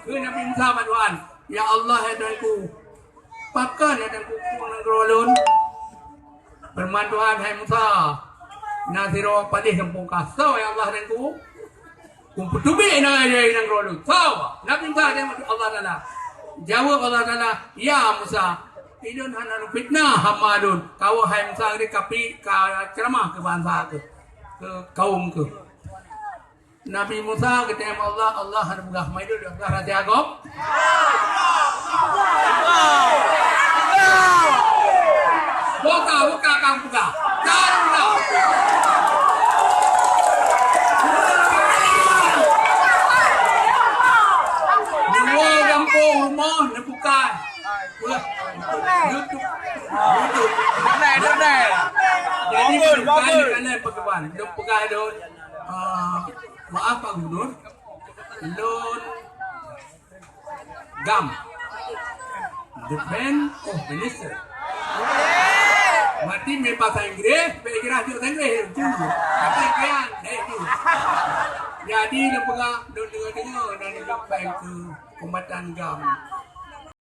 Ke Nabi Musa Tuhan. Ya Allah ya Tuhanku. Pakan ya Tuhanku nang rolun. Firman Tuhan hai Musa. Nasiro padih sempung kasau ya Allah Tuhanku. Kumpul tubi nang rolun. Sawa. Nabi Musa dia Allah Taala. Jawab Allah Taala, ya Musa. Idun hanan fitnah hamadun. Kau hai Musa ni kapi ka ceramah ke bangsa ke kaum ke. Nabi Musa kata Allah, Allah ada buka maidu dah Raja Jacob. Buka kang buka. Jangan buka. Dua kampung rumah nak buka. YouTube. Jadi bukan kalian pegawai. Dok pegawai dok. Maaf Pak Gubernur. Lon Gam. Defense of Minister. Mati me bahasa Inggris, bahasa Inggris itu. Tapi kan, itu. Jadi lembaga dengar dan depan ke kombatan Gam.